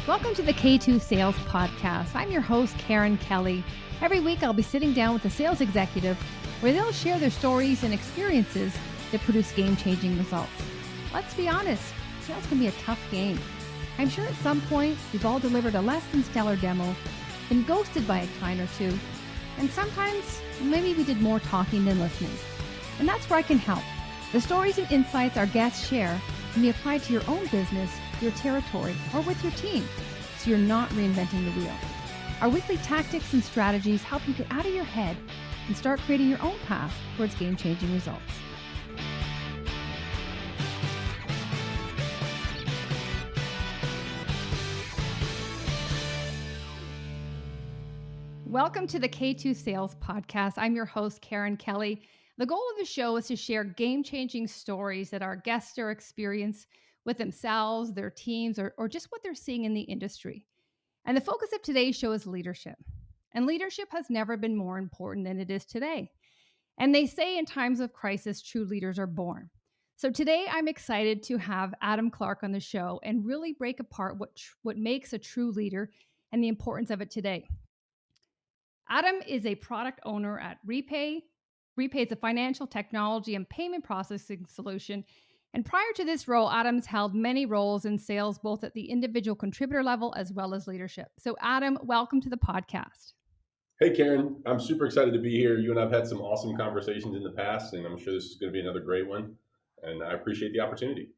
Welcome to the K2 Sales Podcast. I'm your host, Karen Kelly. Every week, I'll be sitting down with a sales executive where they'll share their stories and experiences that produce game-changing results. Let's be honest, sales can be a tough game. I'm sure at some point, we've all delivered a less than stellar demo, been ghosted by a client or two, and sometimes maybe we did more talking than listening. And that's where I can help. The stories and insights our guests share can be applied to your own business, your territory, or with your team, so you're not reinventing the wheel. Our weekly tactics and strategies help you get out of your head and start creating your own path towards game-changing results. Welcome to the K2 Sales Podcast. I'm your host, Karen Kelly. The goal of the show is to share game-changing stories that our guests are experiencing with themselves, their teams, or just what they're seeing in the industry. And the focus of today's show is leadership. And leadership has never been more important than it is today. And they say in times of crisis, true leaders are born. So today I'm excited to have Adam Clark on the show and really break apart what makes a true leader and the importance of it today. Adam is a product owner at Repay. Repay is a financial technology and payment processing solution. And prior to this role, Adam's held many roles in sales, both at the individual contributor level as well as leadership. So Adam, welcome to the podcast. Hey, Karen, I'm super excited to be here. You and I have had some awesome conversations in the past, and I'm sure this is going to be another great one. And I appreciate the opportunity.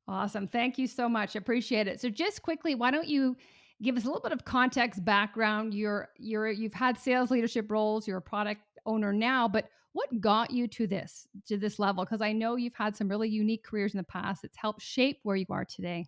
Awesome. Thank you so much. Appreciate it. So just quickly, why don't you give us a little bit of context, background? You've had sales leadership roles, you're a product owner now, but what got you to this level? Because I know you've had some really unique careers in the past. It's helped shape where you are today.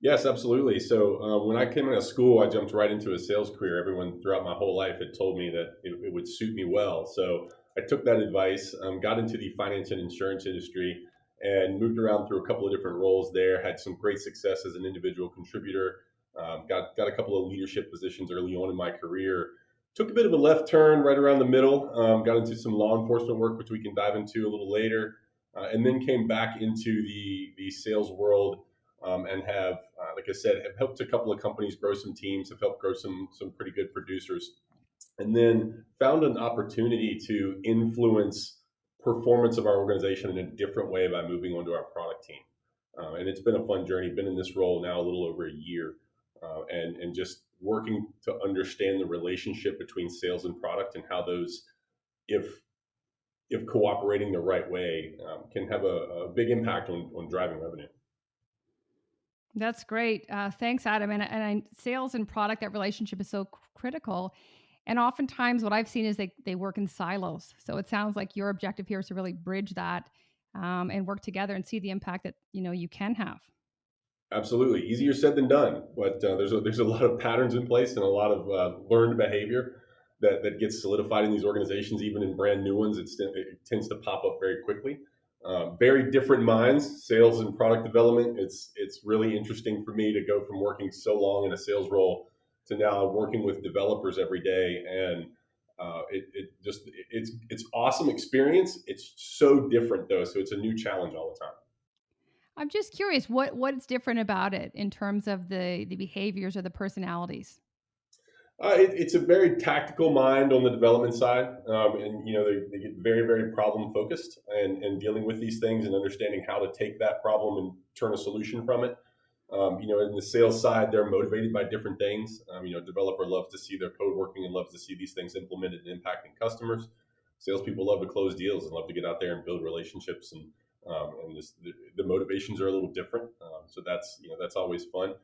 Yes, absolutely. So when I came out of school, I jumped right into a sales career. Everyone throughout my whole life had told me that it would suit me well. So I took that advice, got into the finance and insurance industry, and moved around through a couple of different roles there. Had some great success as an individual contributor. Got a couple of leadership positions early on in my career. Took a bit of a left turn right around the middle. Got into some law enforcement work, which we can dive into a little later, and then came back into the sales world. And have, like I said, have helped a couple of companies grow some teams, have helped grow some pretty good producers, and then found an opportunity to influence performance of our organization in a different way by moving onto our product team. And it's been a fun journey. Been in this role now a little over a year, and just working to understand the relationship between sales and product and how those, if cooperating the right way, can have a big impact on driving revenue. That's great. Thanks, Adam. And sales and product, that relationship is so critical. And oftentimes what I've seen is they work in silos. So it sounds like your objective here is to really bridge that and work together and see the impact that, you can have. Absolutely. Easier said than done. But there's a lot of patterns in place and a lot of learned behavior that gets solidified in these organizations, even in brand new ones. It tends to pop up very quickly. Very different minds, sales and product development. It's really interesting for me to go from working so long in a sales role to now working with developers every day, and it's awesome experience. It's so different though, so it's a new challenge all the time. I'm just curious what's different about it in terms of the behaviors or the personalities. It's a very tactical mind on the development side, and they get very, very problem focused and dealing with these things and understanding how to take that problem and turn a solution from it. In the sales side, they're motivated by different things. Developer loves to see their code working and loves to see these things implemented and impacting customers. Salespeople love to close deals and love to get out there and build relationships, and the motivations are a little different. So that's always fun.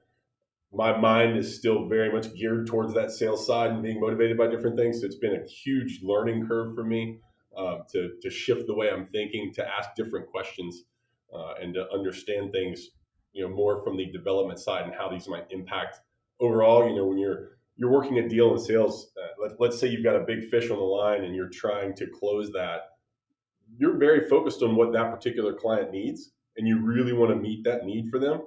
My mind is still very much geared towards that sales side and being motivated by different things. So it's been a huge learning curve for me to shift the way I'm thinking, to ask different questions, and to understand things, more from the development side and how these might impact overall. When you're working a deal in sales, let's say you've got a big fish on the line and you're trying to close that. You're very focused on what that particular client needs, and you really want to meet that need for them.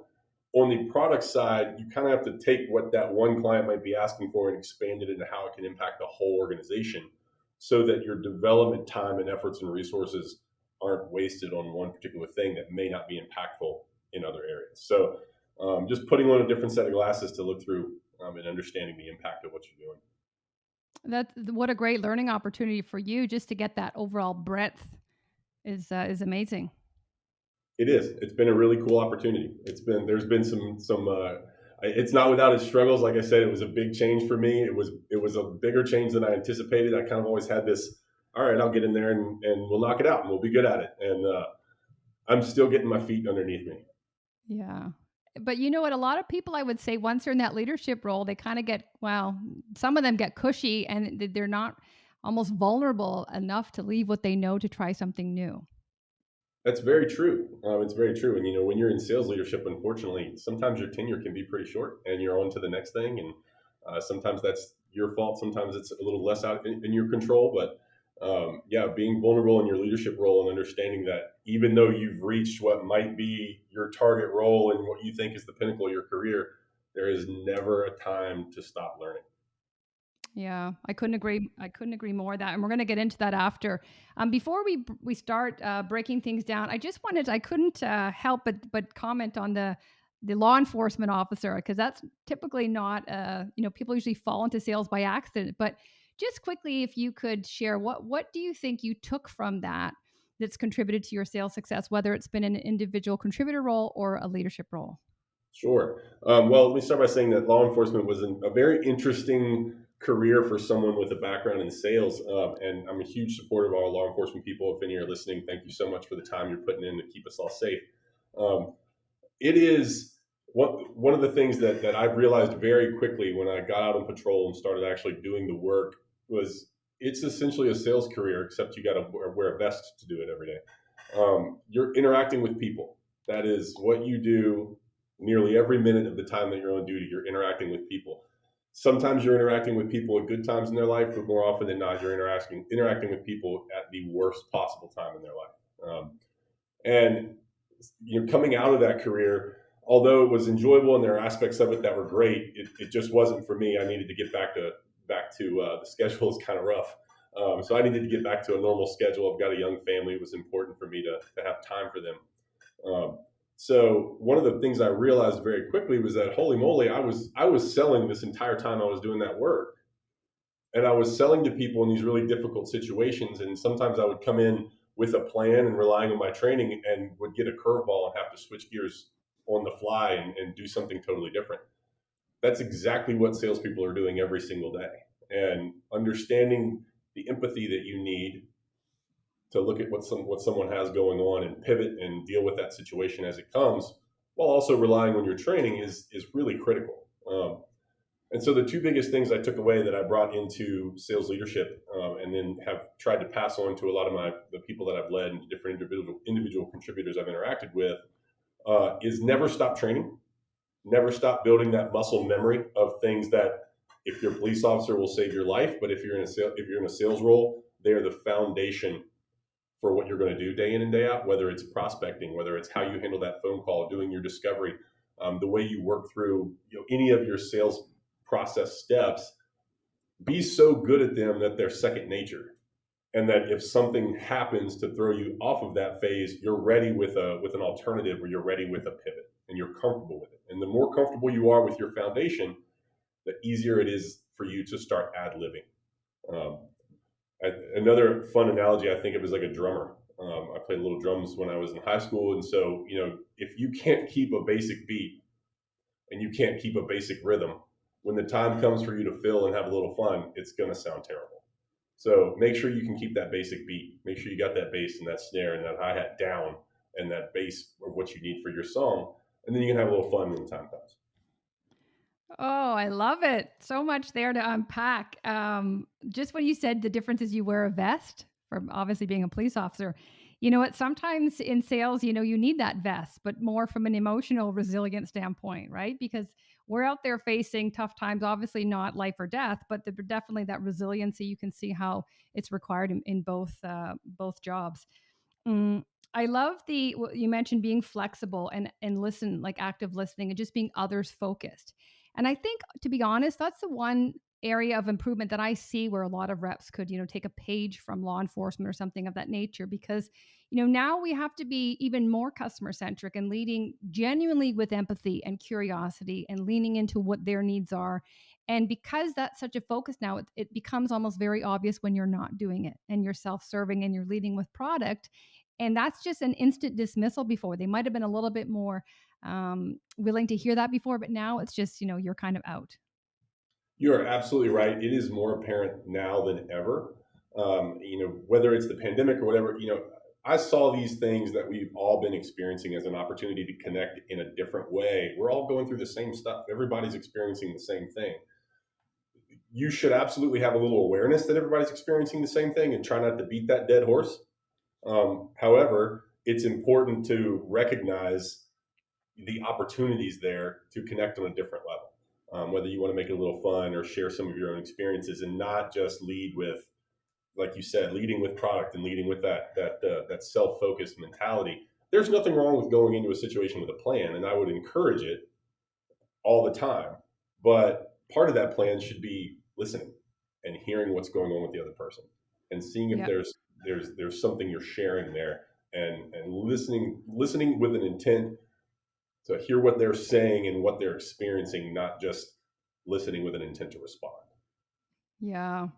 On the product side, you kind of have to take what that one client might be asking for and expand it into how it can impact the whole organization, so that your development time and efforts and resources aren't wasted on one particular thing that may not be impactful in other areas. So just putting on a different set of glasses to look through and understanding the impact of what you're doing. That's what a great learning opportunity for you just to get that overall breadth is amazing. It is. It's been a really cool opportunity. There's been some. It's not without its struggles. Like I said, it was a big change for me. It was a bigger change than I anticipated. I kind of always had this. All right, I'll get in there and we'll knock it out and we'll be good at it. And I'm still getting my feet underneath me. Yeah. But you know what? A lot of people, I would say, once they're in that leadership role, they kind of get, well, some of them get cushy and they're not almost vulnerable enough to leave what they know to try something new. That's very true. It's very true. And when you're in sales leadership, unfortunately, sometimes your tenure can be pretty short, and you're on to the next thing. And sometimes that's your fault. Sometimes it's a little less out in your control. But yeah, being vulnerable in your leadership role and understanding that even though you've reached what might be your target role and what you think is the pinnacle of your career, there is never a time to stop learning. Yeah, I couldn't agree more that, and we're going to get into that after. Before we start breaking things down, I couldn't help but comment on the law enforcement officer because that's typically not people usually fall into sales by accident. But just quickly, if you could share what do you think you took from that that's contributed to your sales success, whether it's been an individual contributor role or a leadership role. Sure. Well, let me start by saying that law enforcement was a very interesting career for someone with a background in sales. And I'm a huge supporter of all law enforcement people. If any are listening, thank you so much for the time you're putting in to keep us all safe. Um, it is one of the things that I realized very quickly when I got out on patrol and started actually doing the work was it's essentially a sales career, except you got to wear a vest to do it every day. You're interacting with people. That is what you do nearly every minute of the time that you're on duty. You're interacting with people. Sometimes you're interacting with people at good times in their life, but more often than not, you're interacting with people at the worst possible time in their life. And coming out of that career, although it was enjoyable and there are aspects of it that were great, it just wasn't for me. I needed to get back to the schedule is kind of rough. So I needed to get back to a normal schedule. I've got a young family. It was important for me to have time for them. Um, so one of the things I realized very quickly was that holy moly, I was selling this entire time I was doing that work, and I was selling to people in these really difficult situations. And sometimes I would come in with a plan and relying on my training, and would get a curveball and have to switch gears on the fly and do something totally different. That's exactly what salespeople are doing every single day, and understanding the empathy that you need to look at what someone has going on and pivot and deal with that situation as it comes, while also relying on your training is really critical. And so the two biggest things I took away that I brought into sales leadership, and then have tried to pass on to a lot of the people that I've led and different individual contributors I've interacted with, is never stop training, never stop building that muscle memory of things that if you're a police officer will save your life, but if you're in a sales role, they are the foundation for what you're going to do day in and day out, whether it's prospecting, whether it's how you handle that phone call, doing your discovery, the way you work through any of your sales process steps. Be so good at them that they're second nature, and that if something happens to throw you off of that phase, you're ready with an alternative, or you're ready with a pivot, and you're comfortable with it. And the more comfortable you are with your foundation, the easier it is for you to start ad libbing. Um, Another fun analogy I think of is like a drummer. I played little drums when I was in high school, and so if you can't keep a basic beat and you can't keep a basic rhythm, when the time comes for you to fill and have a little fun, it's going to sound terrible. So make sure you can keep that basic beat. Make sure you got that bass and that snare and that hi hat down, and that bass of what you need for your song, and then you can have a little fun when the time comes. Oh, I love it. So much there to unpack. Just when you said the difference is you wear a vest from obviously being a police officer. You know what? Sometimes in sales, you need that vest, but more from an emotional resilience standpoint, right? Because we're out there facing tough times, obviously not life or death, but definitely that resiliency. You can see how it's required in both jobs. Mm, I love what you mentioned being flexible and listen, like active listening and just being others focused. And I think, to be honest, that's the one area of improvement that I see where a lot of reps could, take a page from law enforcement or something of that nature, because, now we have to be even more customer centric and leading genuinely with empathy and curiosity and leaning into what their needs are. And because that's such a focus now, it becomes almost very obvious when you're not doing it and you're self serving and you're leading with product. And that's just an instant dismissal before. They might have been a little bit more willing to hear that before, but now it's just, you're kind of out. You are absolutely right. It is more apparent now than ever. Whether it's the pandemic or whatever, I saw these things that we've all been experiencing as an opportunity to connect in a different way. We're all going through the same stuff. Everybody's experiencing the same thing. You should absolutely have a little awareness that everybody's experiencing the same thing and try not to beat that dead horse. However, it's important to recognize the opportunities there to connect on a different level. Whether you want to make it a little fun or share some of your own experiences, and not just lead with, like you said, leading with product and leading with that self focused mentality. There's nothing wrong with going into a situation with a plan, and I would encourage it all the time. But part of that plan should be listening and hearing what's going on with the other person, and seeing if Yep. there's something you're sharing there, and listening with an intent to hear what they're saying and what they're experiencing, not just listening with an intent to respond. Yeah.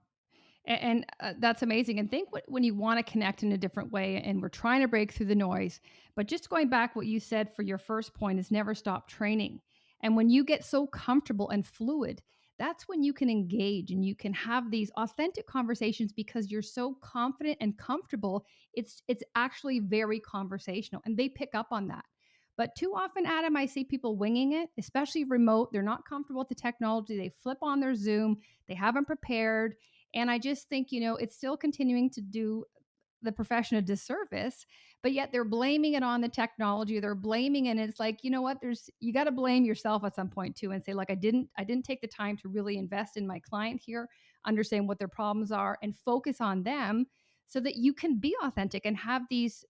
And that's amazing. And think when you want to connect in a different way and we're trying to break through the noise. But just going back, what you said for your first point is never stop training. And when you get so comfortable and fluid, that's when you can engage and you can have these authentic conversations because you're so confident and comfortable. It's actually very conversational and they pick up on that. But too often, Adam, I see people winging it, especially remote. They're not comfortable with the technology. They flip on their Zoom. They haven't prepared, and I just think, it's still continuing to do the profession a disservice, but yet they're blaming it on the technology. They're blaming, and it's like, you know what? You got to blame yourself at some point too, and say, like, I didn't take the time to really invest in my client here, understand what their problems are, and focus on them, so that you can be authentic and have these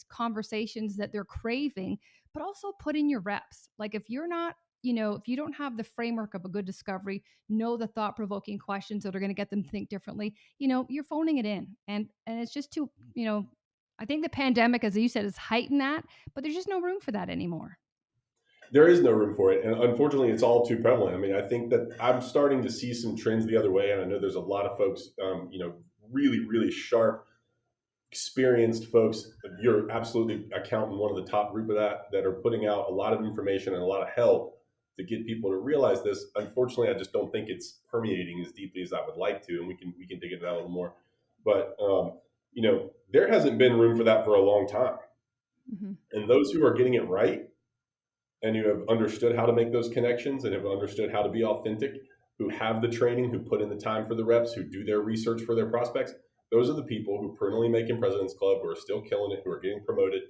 conversations that they're craving, but also put in your reps. Like if you're not, if you don't have the framework of a good discovery, know the thought provoking questions that are going to get them to think differently, you're phoning it in. And it's just too, I think the pandemic, as you said, has heightened that, but there's just no room for that anymore. There is no room for it, and unfortunately, it's all too prevalent. I mean, I think that I'm starting to see some trends the other way, and I know there's a lot of folks, really, really sharp, experienced folks. You're absolutely accounting one of the top group of that are putting out a lot of information and a lot of help to get people to realize this. Unfortunately, I just don't think it's permeating as deeply as I would like to, and we can dig into that a little more. But there hasn't been room for that for a long time, Hmm. and those who are getting it right and who have understood how to make those connections and have understood how to be authentic, who have the training, who put in the time for the reps, who do their research for their prospects, those are the people who currently making President's Club, who are still killing it, who are getting promoted.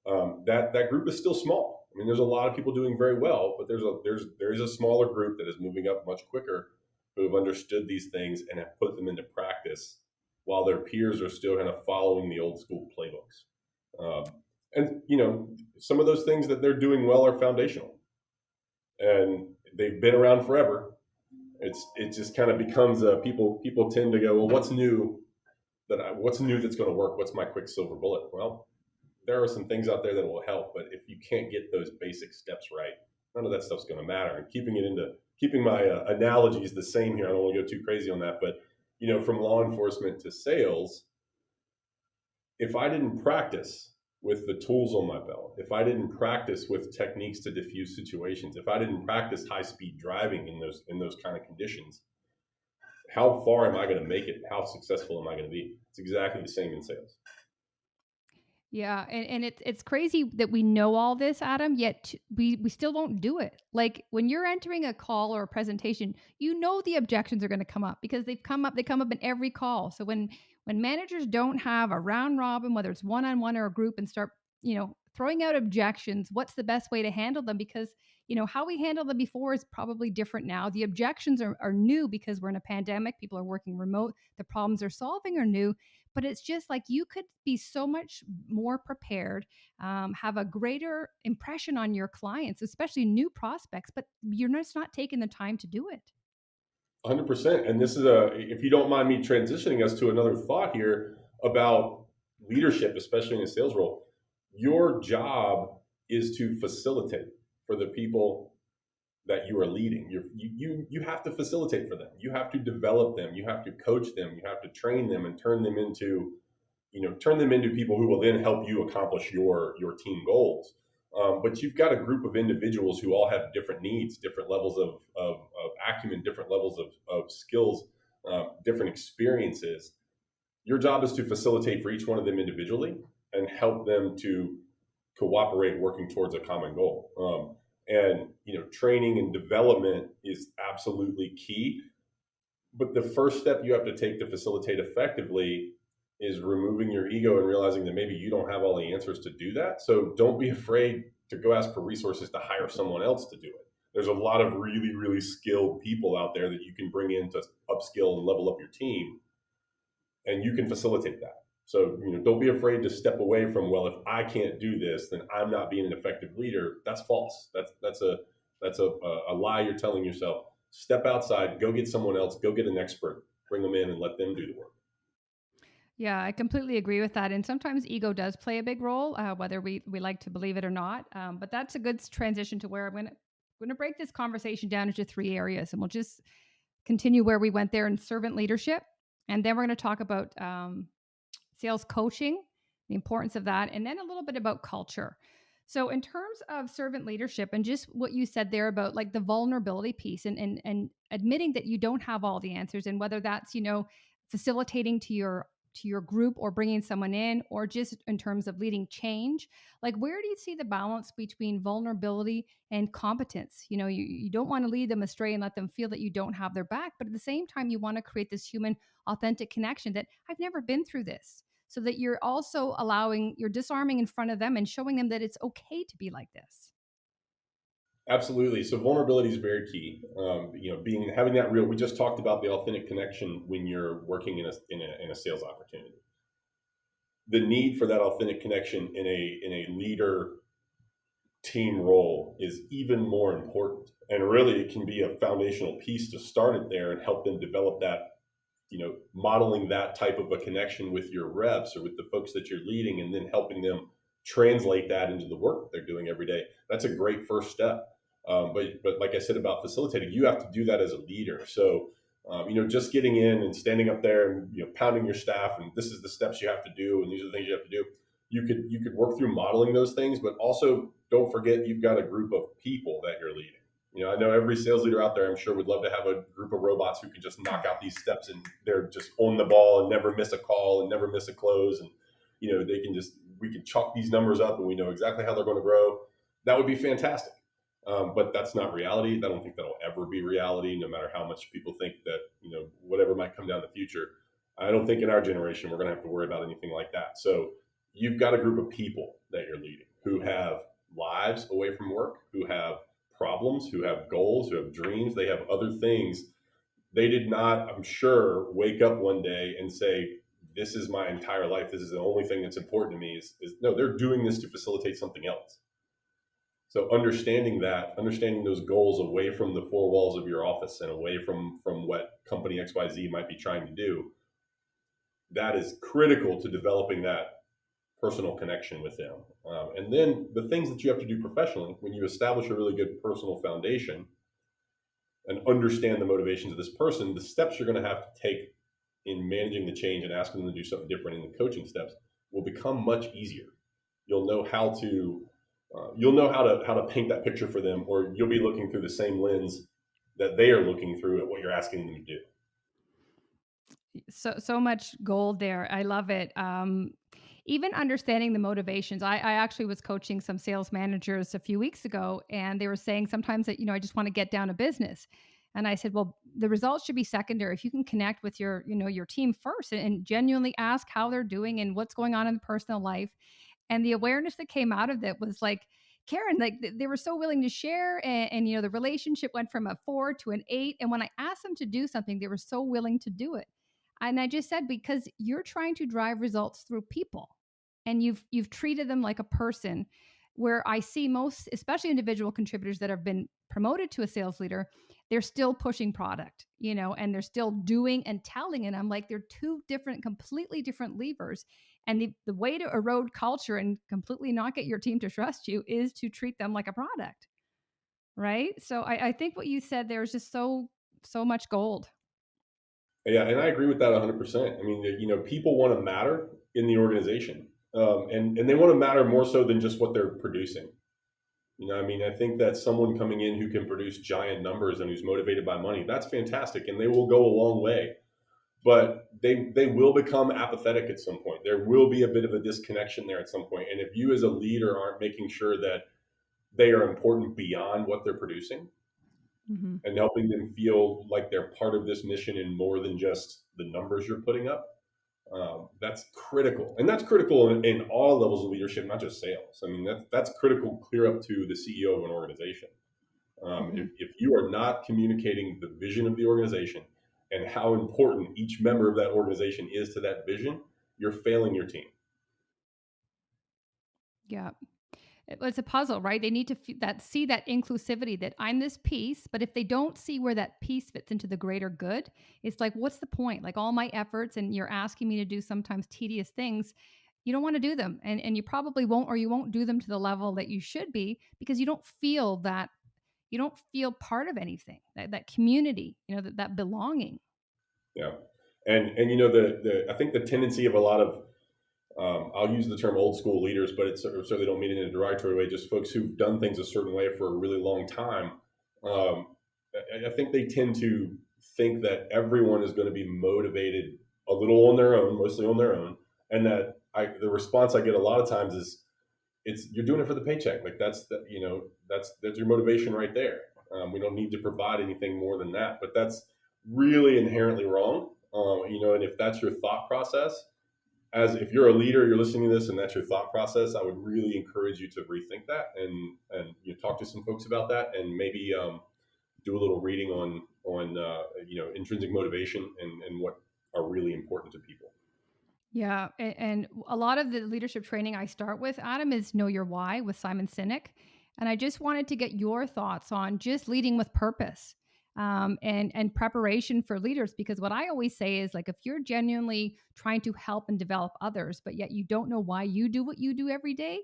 That group is still small. I mean, there's a lot of people doing very well, but there is a smaller group that is moving up much quicker, who have understood these things and have put them into practice, while their peers are still kind of following the old school playbooks. And some of those things that they're doing well are foundational, and they've been around forever. It just kind of becomes people tend to go, well, what's new that's going to work? What's my quick silver bullet? Well, there are some things out there that will help, but if you can't get those basic steps right, none of that stuff's going to matter. And keeping my analogies the same here, I don't want to go too crazy on that, but from law enforcement to sales, if I didn't practice with the tools on my belt, if I didn't practice with techniques to diffuse situations, if I didn't practice high speed driving in those kind of conditions, how far am I going to make it? How successful am I going to be? It's exactly the same in sales. Yeah, and it's crazy that we know all this, Adam, yet we still don't do it. Like when you're entering a call or a presentation, the objections are going to come up because they come up in every call. So when managers don't have a round robin, whether it's one-on-one or a group, and start, throwing out objections, what's the best way to handle them? Because how we handled them before is probably different now. The objections are new because we're in a pandemic, people are working remote, the problems they're solving are new, but it's just like you could be so much more prepared, have a greater impression on your clients, especially new prospects, but you're just not taking the time to do it. 100%. And this is a, if you don't mind me transitioning us to another thought here about leadership, especially in a sales role, your job is to facilitate for the people that you are leading. You have to facilitate for them. You have to develop them. You have to coach them. You have to train them and turn them into people who will then help you accomplish your team goals. But you've got a group of individuals who all have different needs, different levels of acumen, different levels of skills, different experiences. Your job is to facilitate for each one of them individually and help them to cooperate working towards a common goal. And training and development is absolutely key. But the first step you have to take to facilitate effectively is removing your ego and realizing that maybe you don't have all the answers to do that. So don't be afraid to go ask for resources to hire someone else to do it. There's a lot of really, really skilled people out there that you can bring in to upskill and level up your team, and you can facilitate that. So don't be afraid to step away from, well, if I can't do this, then I'm not being an effective leader. That's false. That's a lie you're telling yourself. Step outside, go get someone else, go get an expert, bring them in, and let them do the work. Yeah, I completely agree with that. And sometimes ego does play a big role, whether we like to believe it or not. But that's a good transition to where I'm going to break this conversation down into three areas, and we'll just continue where we went there in servant leadership, and then we're going to talk about sales coaching, the importance of that, and then a little bit about culture. So, in terms of servant leadership and just what you said there about like the vulnerability piece and admitting that you don't have all the answers, and whether that's facilitating to your group or bringing someone in, or just in terms of leading change, like where do you see the balance between vulnerability and competence? You don't want to lead them astray and let them feel that you don't have their back, but at the same time you want to create this human authentic connection that I've never been through this, so that you're also you're disarming in front of them and showing them that it's okay to be like this. Absolutely. So vulnerability is very key. Being having that real. We just talked about the authentic connection when you're working in a sales opportunity. The need for that authentic connection in a leader team role is even more important. And really, it can be a foundational piece to start it there and help them develop that. Modeling that type of a connection with your reps or with the folks that you're leading, and then helping them translate that into the work that they're doing every day. That's a great first step. But like I said about facilitating, you have to do that as a leader. So just getting in and standing up there and pounding your staff, and this is the steps you have to do, and these are the things you have to do. You could work through modeling those things, but also don't forget you've got a group of people that you're leading. I know every sales leader out there, I'm sure, would love to have a group of robots who can just knock out these steps and they're just on the ball and never miss a call and never miss a close. And, we can chalk these numbers up and we know exactly how they're going to grow. That would be fantastic. But that's not reality. I don't think that'll ever be reality, no matter how much people think that, whatever might come down the future. I don't think in our generation we're going to have to worry about anything like that. So you've got a group of people that you're leading who have lives away from work, who have problems, who have goals, who have dreams. They have other things. They did not, I'm sure, wake up one day and say, this is my entire life. This is the only thing that's important to me. No, they're doing this to facilitate something else. So understanding those goals away from the four walls of your office and away from what company XYZ might be trying to do, that is critical to developing that personal connection with them. And then the things that you have to do professionally, when you establish a really good personal foundation and understand the motivations of this person, the steps you're going to have to take in managing the change and asking them to do something different in the coaching steps will become much easier. You'll know how to paint that picture for them, or you'll be looking through the same lens that they are looking through at what you're asking them to do. So much gold there. I love it. Even understanding the motivations. I actually was coaching some sales managers a few weeks ago, and they were saying sometimes that I just want to get down to business. And I said, well, the results should be secondary. If you can connect with your team first and genuinely ask how they're doing and what's going on in the personal life. And the awareness that came out of that was like, Karen, like they were so willing to share, and the relationship went from a 4 to an 8. And when I asked them to do something, they were so willing to do it. And I just said, because you're trying to drive results through people, and you've treated them like a person, where I see most, especially individual contributors that have been promoted to a sales leader, they're still pushing product, and they're still doing and telling. And I'm like, they're two different, completely different levers. And the way to erode culture and completely not get your team to trust you is to treat them like a product. Right. So I think what you said there is just so much gold. Yeah, and I agree with that 100%. I mean, people want to matter in the organization, and they want to matter more so than just what they're producing. I mean, I think that someone coming in who can produce giant numbers and who's motivated by money, that's fantastic, and they will go a long way. But they will become apathetic at some point. There will be a bit of a disconnection there at some point. And if you as a leader aren't making sure that they are important beyond what they're producing Hmm. and helping them feel like they're part of this mission and more than just the numbers you're putting up, that's critical. And that's critical in all levels of leadership, not just sales. I mean, that's critical clear up to the CEO of an organization. Hmm. If you are not communicating the vision of the organization and how important each member of that organization is to that vision, you're failing your team. Yeah. It's a puzzle, right? They need to see that inclusivity, that I'm this piece, but if they don't see where that piece fits into the greater good, it's like, what's the point? Like all my efforts, and you're asking me to do sometimes tedious things, you don't want to do them, and you probably won't, or you won't do them to the level that you should be because you don't feel part of anything, that community, that belonging. Yeah, and I think the tendency of a lot of I'll use the term old school leaders, but it's certainly don't mean it in a derogatory way. Just folks who've done things a certain way for a really long time. Um, I think they tend to think that everyone is going to be motivated a little on their own, mostly on their own, and that the response I get a lot of times is, "It's you're doing it for the paycheck. Like that's your motivation right there. We don't need to provide anything more than that." But that's really inherently wrong. And if that's your thought process, as if you're a leader, you're listening to this, and that's your thought process, I would really encourage you to rethink that and talk to some folks about that, and maybe do a little reading on intrinsic motivation and what are really important to people. Yeah, and a lot of the leadership training I start with, Adam, is Know Your Why with Simon Sinek. And I just wanted to get your thoughts on just leading with purpose, and preparation for leaders. Because what I always say is, like, if you're genuinely trying to help and develop others, but yet you don't know why you do what you do every day,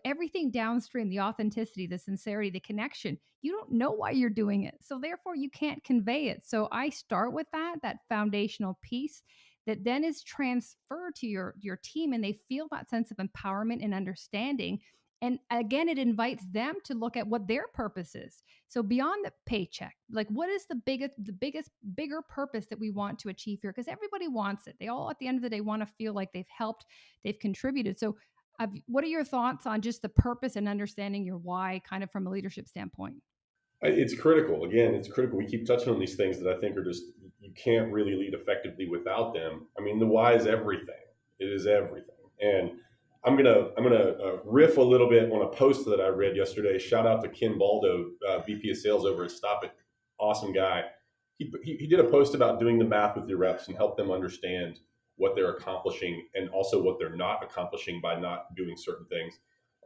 everything downstream, the authenticity, the sincerity, the connection, you don't know why you're doing it. So therefore you can't convey it. So I start with that foundational piece that then is transferred to your team, and they feel that sense of empowerment and understanding. And again, it invites them to look at what their purpose is. So beyond the paycheck, like, what is the biggest bigger purpose that we want to achieve here? Because everybody wants it. They all at the end of the day want to feel like they've helped, they've contributed. So what are your thoughts on just the purpose and understanding your why, kind of from a leadership standpoint? It's critical. Again, it's critical. We keep touching on these things that I think are just you can't really lead effectively without them. I mean, the why is everything. It is everything. And I'm gonna riff a little bit on a post that I read yesterday. Shout out to Ken Baldo, VP of Sales over at Stop It. Awesome guy. He did a post about doing the math with your reps and help them understand what they're accomplishing and also what they're not accomplishing by not doing certain things.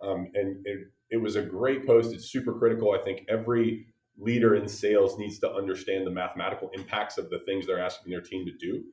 And it was a great post. It's super critical. I think every leader in sales needs to understand the mathematical impacts of the things they're asking their team to do.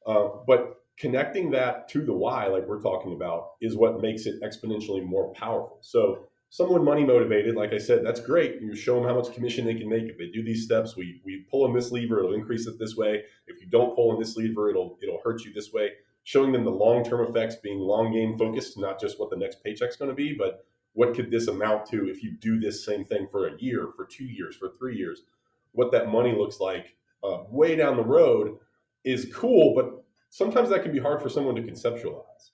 But connecting that to the why, like we're talking about, is what makes it exponentially more powerful. So someone money motivated, like I said, that's great. You show them how much commission they can make if they do these steps. We pull on this lever, it'll increase it this way. If you don't pull on this lever, it'll hurt you this way. Showing them the long term effects, being long game focused, not just what the next paycheck's going to be, but what could this amount to if you do this same thing for a year, for 2 years, for 3 years. What that money looks like way down the road is cool, but sometimes that can be hard for someone to conceptualize.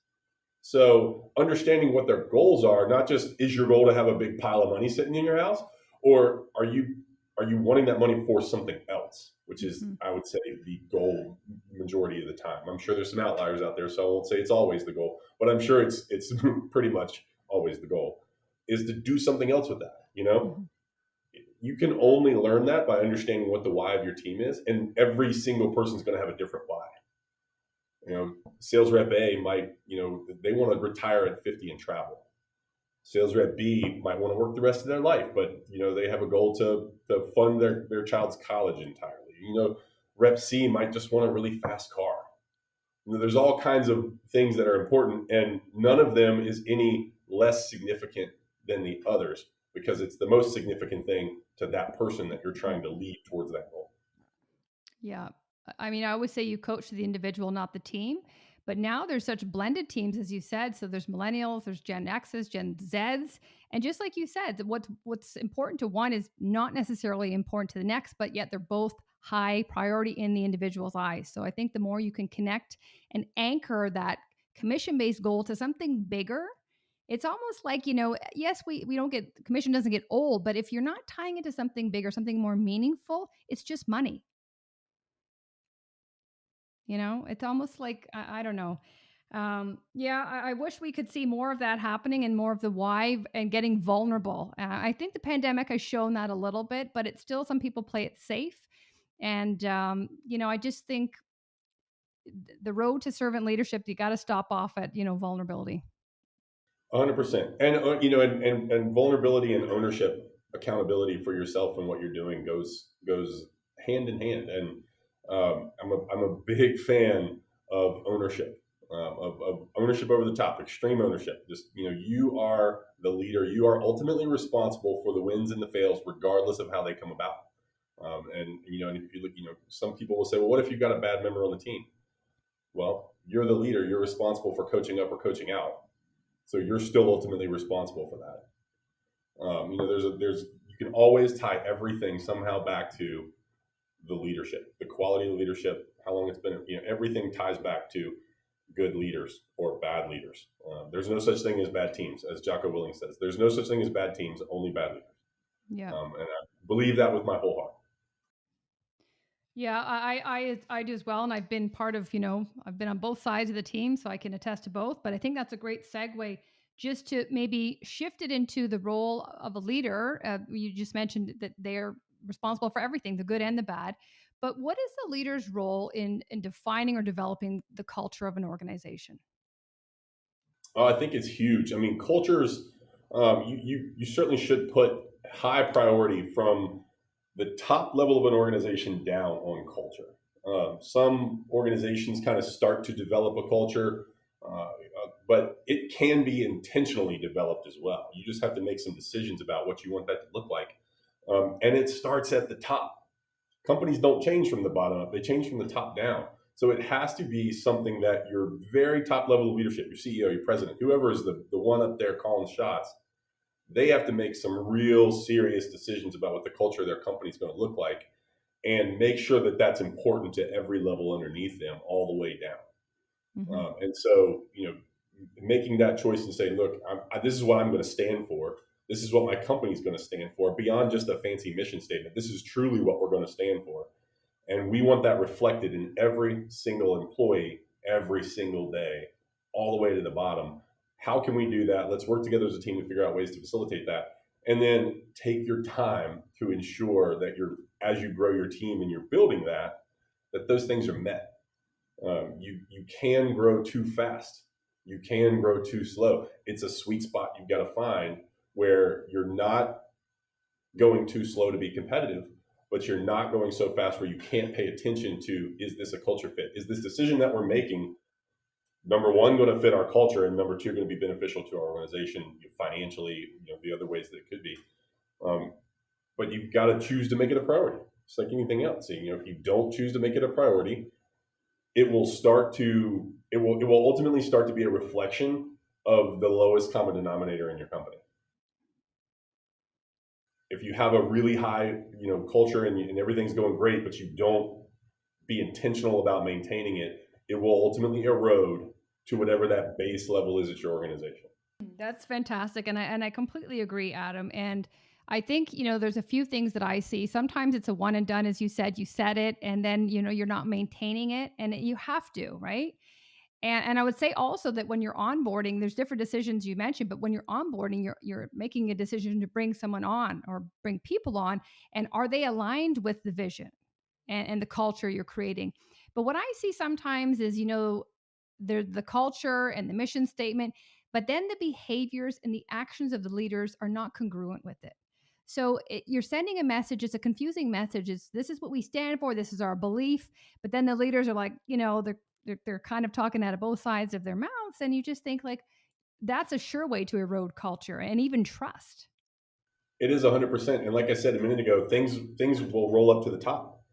So understanding what their goals are, not just is your goal to have a big pile of money sitting in your house, or are you wanting that money for something else, which is, Hmm. I would say, the goal majority of the time. I'm sure there's some outliers out there, so I won't say it's always the goal, but I'm sure it's pretty much always the goal is to do something else with that. Hmm. You can only learn that by understanding what the why of your team is, and every single person's going to have a different why. Sales rep A might, they want to retire at 50 and travel. Sales rep B might want to work the rest of their life, but they have a goal to fund their child's college entirely. Rep C might just want a really fast car. There's all kinds of things that are important, and none of them is any less significant than the others because it's the most significant thing to that person that you're trying to lead towards that goal. Yeah. I mean, I always say you coach the individual, not the team. But now there's such blended teams, as you said. So there's millennials, there's Gen X's, Gen Z's, and just like you said, what's important to one is not necessarily important to the next, but yet they're both high priority in the individual's eyes. So I think the more you can connect and anchor that commission-based goal to something bigger, it's almost like, yes, we don't get commission doesn't get old, but if you're not tying it to something bigger, something more meaningful, it's just money. It's almost like I don't know. Yeah, I wish we could see more of that happening and more of the why and getting vulnerable. I think the pandemic has shown that a little bit, but it's still some people play it safe. And I just think the road to servant leadership, you got to stop off at vulnerability. 100%. And and vulnerability and ownership, accountability for yourself and what you're doing goes hand in hand. And I'm a big fan of ownership, of ownership over the top, extreme ownership. Just you are the leader. You are ultimately responsible for the wins and the fails, regardless of how they come about. And if you look, some people will say, well, what if you've got a bad member on the team? Well, you're the leader. You're responsible for coaching up or coaching out, so you're still ultimately responsible for that. There's you can always tie everything somehow back to the leadership, the quality of the leadership, how long it's been. Everything ties back to good leaders or bad leaders. There's no such thing as bad teams, as Jocko Willing says. There's no such thing as bad teams, only bad leaders. Yeah. And I believe that with my whole heart. Yeah, I do as well, and I've been part of I've been on both sides of the team, so I can attest to both. But I think that's a great segue, just to maybe shift it into the role of a leader. You just mentioned that they're responsible for everything, the good and the bad. But what is the leader's role in defining or developing the culture of an organization? I think it's huge. I mean, cultures. You certainly should put high priority from the top level of an organization down on culture. Some organizations kind of start to develop a culture, but it can be intentionally developed as well. You just have to make some decisions about what you want that to look like, and it starts at the top. Companies don't change from the bottom up; they change from the top down. So it has to be something that your very top level of leadership, your CEO, your president, whoever is the one up there calling shots, they have to make some real serious decisions about what the culture of their company is going to look like and make sure that that's important to every level underneath them all the way down. Hmm. And so, making that choice and saying, look, this is what I'm going to stand for. This is what my company is going to stand for beyond just a fancy mission statement. This is truly what we're going to stand for. And we want that reflected in every single employee, every single day, all the way to the bottom. How can we do that? Let's work together as a team to figure out ways to facilitate that. And then take your time to ensure that as you grow your team and you're building that those things are met. You can grow too fast. You can grow too slow. It's a sweet spot you've got to find where you're not going too slow to be competitive, but you're not going so fast where you can't pay attention to, is this a culture fit? Is this decision that we're making, number one, going to fit our culture, and number two, going to be beneficial to our organization financially, the other ways that it could be. Um, but you've got to choose to make it a priority. It's like anything else. If you don't choose to make it a priority, it will ultimately start to be a reflection of the lowest common denominator in your company. If you have a really high culture and everything's going great, but you don't be intentional about maintaining it, it will ultimately erode to whatever that base level is at your organization. That's fantastic, and I completely agree, Adam. And I think there's a few things that I see. Sometimes it's a one and done, as you said. You said it, and then you're not maintaining it, and you have to, right? And I would say also that when you're onboarding, there's different decisions you mentioned, but when you're onboarding, you're making a decision to bring someone on or bring people on, and are they aligned with the vision and the culture you're creating? But what I see sometimes is, there's the culture and the mission statement, but then the behaviors and the actions of the leaders are not congruent with it. So you're sending a message. It's a confusing message. It's this is what we stand for. This is our belief. But then the leaders are like, they're kind of talking out of both sides of their mouths, and you just think like that's a sure way to erode culture and even trust. It is 100%. And like I said a minute ago, things will roll up to the top.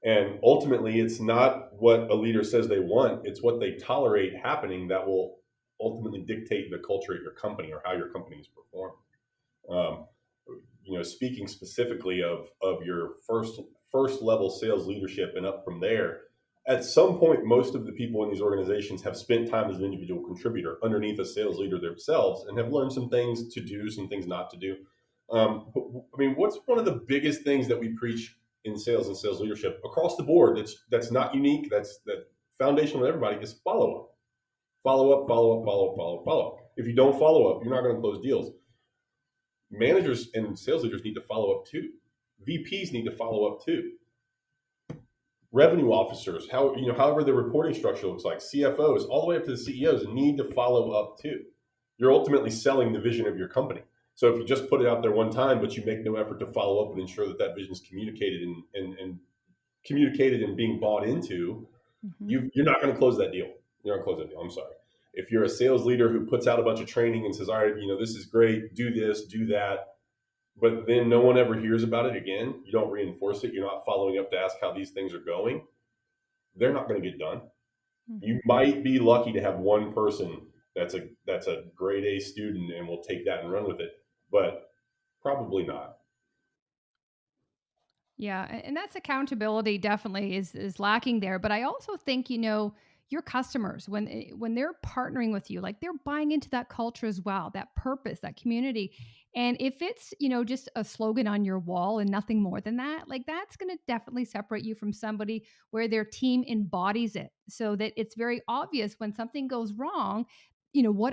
And ultimately, it's not what a leader says they want, it's what they tolerate happening that will ultimately dictate the culture at your company or how your company is performing. Um, Speaking specifically of your first level sales leadership and up from there, at some point, most of the people in these organizations have spent time as an individual contributor underneath a sales leader themselves and have learned some things to do, some things not to do. I mean, what's one of the biggest things that we preach in sales and sales leadership across the board? That's not unique. That foundational to everybody is follow up, follow up, follow up, follow up, follow up, follow up. If you don't follow up, you're not going to close deals. Managers and sales leaders need to follow up too. VPs need to follow up too. Revenue officers, however the reporting structure looks like, CFOs, all the way up to the CEOs need to follow up too. You're ultimately selling the vision of your company. So if you just put it out there one time, but you make no effort to follow up and ensure that vision is communicated and communicated and being bought into, Mm-hmm. you're not going to close that deal. You're not going to close that deal. I'm sorry. If you're a sales leader who puts out a bunch of training and says, all right, this is great, do this, do that, but then no one ever hears about it again, you don't reinforce it, you're not following up to ask how these things are going, they're not going to get done. Mm-hmm. You might be lucky to have one person that's a grade A student and will take that and run with it, but probably not. Yeah, and that's accountability definitely is lacking there. But I also think your customers when they're partnering with you, like they're buying into that culture as well, that purpose, that community. And if it's just a slogan on your wall and nothing more than that, like that's going to definitely separate you from somebody where their team embodies it, so that it's very obvious when something goes wrong.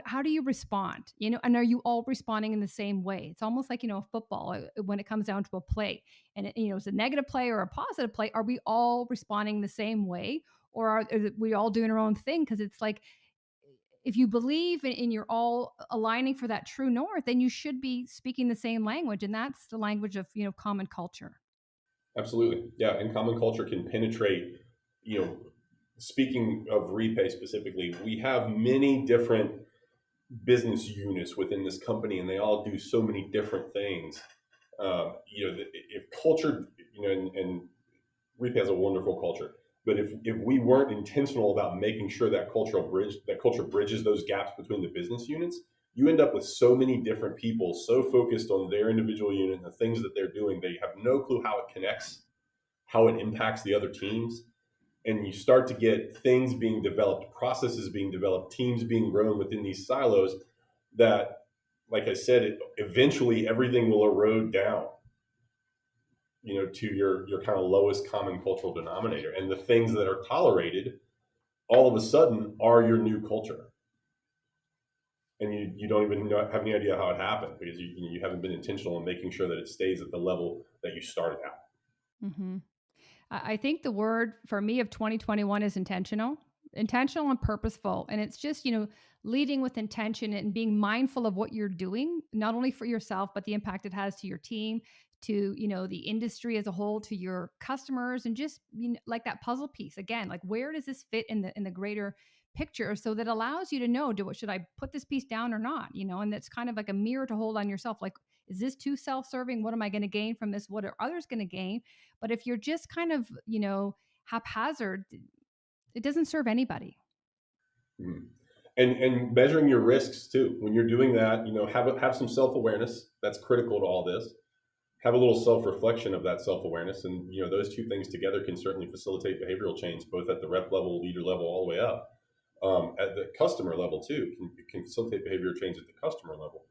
How do you respond, and are you all responding in the same way? It's almost like football, when it comes down to a play, and it's a negative play or a positive play, are we all responding the same way, or are we all doing our own thing? Because it's like, if you believe and you're all aligning for that true north, then you should be speaking the same language, and that's the language of common culture. Absolutely. Yeah. And common culture can penetrate, you know, speaking of Repay specifically, we have many different business units within this company and they all do so many different things. If culture, and Repay has a wonderful culture, but if we weren't intentional about making sure that culture bridges those gaps between the business units, you end up with so many different people so focused on their individual unit and the things that they're doing, they have no clue how it connects, how it impacts the other teams. And you start to get things being developed, processes being developed, teams being grown within these silos that, like I said, eventually everything will erode down, to your kind of lowest common cultural denominator. And the things that are tolerated all of a sudden are your new culture. And you don't even have any idea how it happened because you haven't been intentional in making sure that it stays at the level that you started at. Hmm. I think the word for me of 2021 is intentional and purposeful. And it's just, leading with intention and being mindful of what you're doing, not only for yourself, but the impact it has to your team, to, the industry as a whole, to your customers, and just like that puzzle piece again, like where does this fit in the greater picture, so that allows you to know, should I put this piece down or not, and that's kind of like a mirror to hold on yourself. Like, is this too self-serving? What am I going to gain from this? What are others going to gain? But if you're just kind of, haphazard, it doesn't serve anybody. Mhm. And measuring your risks too. When you're doing that, have some self awareness. That's critical to all this. Have a little self reflection of that self awareness, and those two things together can certainly facilitate behavioral change, both at the rep level, leader level, all the way up. At the customer level too, can facilitate behavior change at the customer level.